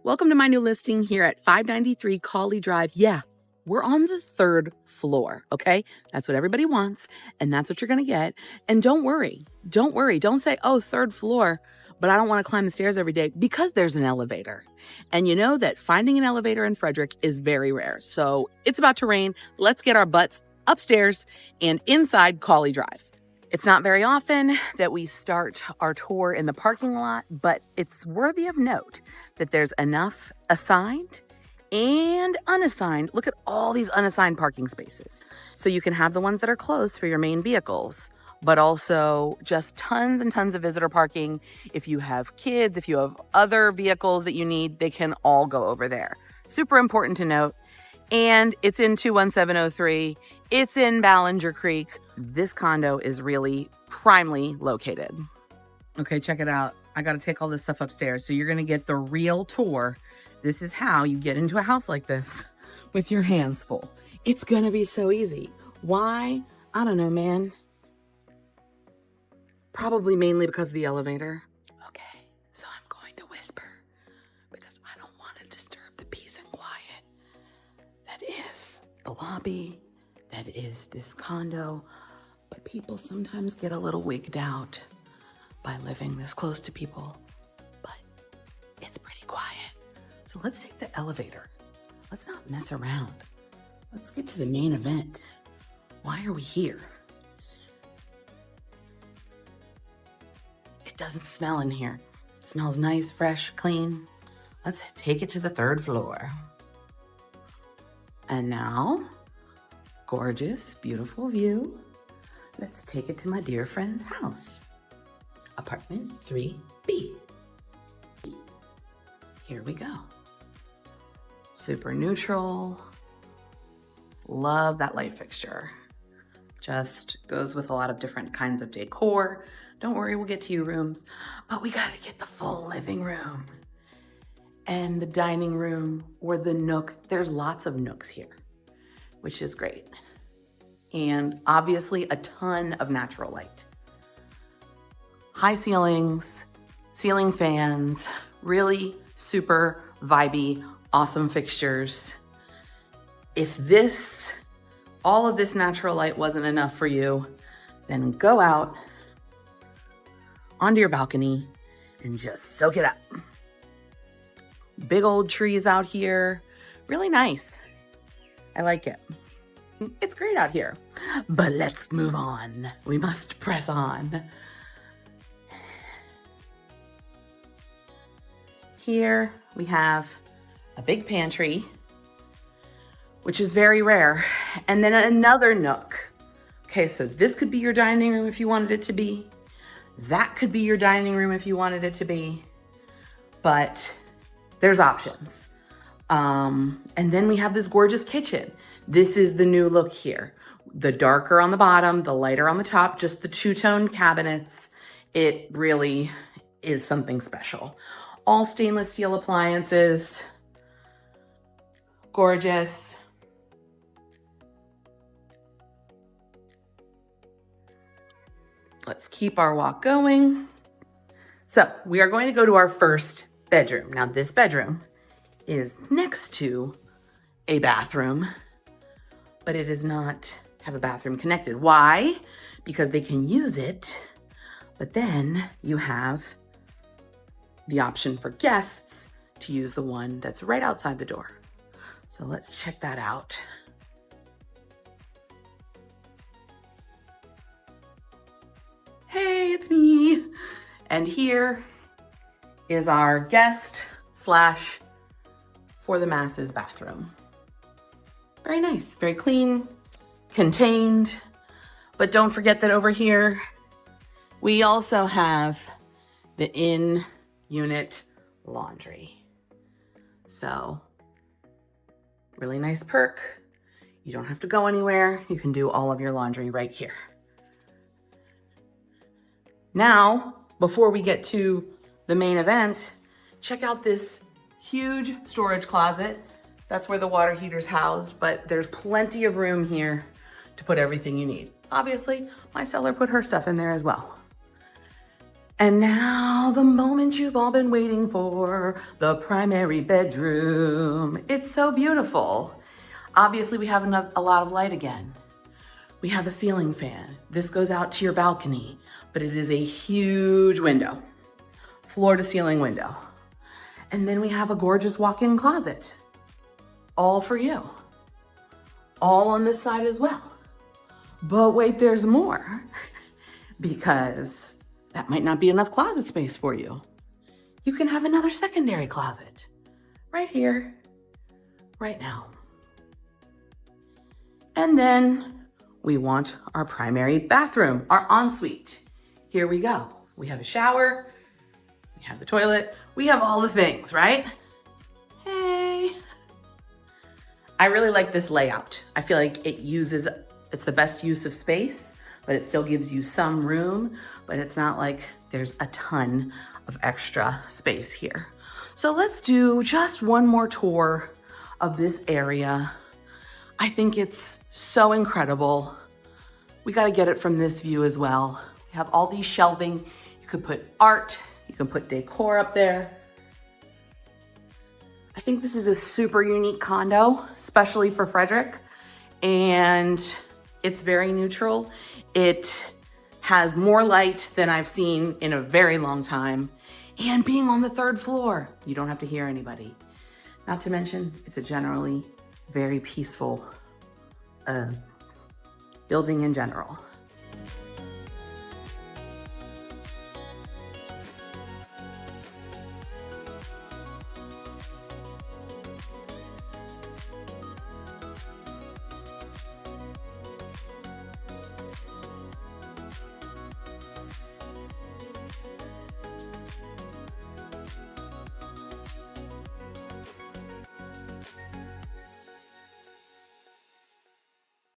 Welcome to my new listing here at 593 Cawley Drive. Yeah, we're on the 3rd floor, okay? That's what everybody wants, and that's what you're gonna get. And don't worry. Don't say, oh, 3rd floor, but I don't wanna climb the stairs every day, because there's an elevator. And you know that finding an elevator in Frederick is very rare. So it's about to rain. Let's get our butts upstairs and inside Cawley Drive. It's not very often that we start our tour in the parking lot, but it's worthy of note that there's enough assigned and unassigned. Look at all these unassigned parking spaces. So you can have the ones that are closed for your main vehicles, but also just tons and tons of visitor parking. If you have kids, if you have other vehicles that you need, they can all go over there. Super important to note. And it's in 21703. It's in Ballinger Creek. This condo is really primely located. Okay, check it out. I got to take all this stuff upstairs. So you're going to get the real tour. This is how you get into a house like this with your hands full. It's going to be so easy. Why? I don't know, man. Probably mainly because of the elevator. Okay, so I'm going to whisper because I don't want to disturb the peace and quiet that is the lobby, that is this condo. But people sometimes get a little wigged out by living this close to people, but it's pretty quiet. So let's take the elevator. Let's not mess around. Let's get to the main event. Why are we here? It doesn't smell in here. It smells nice, fresh, clean. Let's take it to the 3rd floor. And now, gorgeous, beautiful view. Let's take it to my dear friend's house. Apartment 3B. Here we go. Super neutral. Love that light fixture. Just goes with a lot of different kinds of decor. Don't worry, we'll get to your rooms, but we gotta get the full living room and the dining room or the nook. There's lots of nooks here, which is great. And obviously a ton of natural light. High ceilings, ceiling fans, really super vibey, awesome fixtures. If all of this natural light wasn't enough for you, then go out onto your balcony and just soak it up. Big old trees out here, really nice. I like it. It's great out here, but let's move on. We must press on. Here we have a big pantry, which is very rare, and then another nook. Okay, so this could be your dining room if you wanted it to be. That could be your dining room if you wanted it to be, but there's options. And then we have this gorgeous kitchen. This is the new look here. The darker on the bottom, the lighter on the top, just the two-tone cabinets. It really is something special. All stainless steel appliances. Gorgeous. Let's keep our walk going. So we are going to go to our first bedroom. Now this bedroom is next to a bathroom, but it does not have a bathroom connected. Why? Because they can use it, but then you have the option for guests to use the one that's right outside the door. So let's check that out. Hey, it's me. And here is our guest slash for the masses bathroom. Very nice, very clean, contained. But don't forget that over here, we also have the in-unit laundry. So, really nice perk. You don't have to go anywhere. You can do all of your laundry right here. Now, before we get to the main event, check out this huge storage closet. That's where the water heater's housed, but there's plenty of room here to put everything you need. Obviously, my seller put her stuff in there as well. And now the moment you've all been waiting for, the primary bedroom. It's so beautiful. Obviously we have a lot of light again. We have a ceiling fan. This goes out to your balcony, but it is a huge window, floor to ceiling window. And then we have a gorgeous walk-in closet, all for you. All on this side as well. But wait, there's more, because that might not be enough closet space for you. You can have another secondary closet right here, right now. And then we want our primary bathroom, our ensuite. Here we go. We have a shower, we have the toilet, we have all the things, right? Hey. I really like this layout. I feel like it's the best use of space, but it still gives you some room, but it's not like there's a ton of extra space here. So let's do just one more tour of this area. I think it's so incredible. We got to get it from this view as well. We have all these shelving. You could put art, you can put decor up there. I think this is a super unique condo, especially for Frederick, and it's very neutral. It has more light than I've seen in a very long time. And being on the 3rd floor, you don't have to hear anybody. Not to mention, it's a generally very peaceful building in general.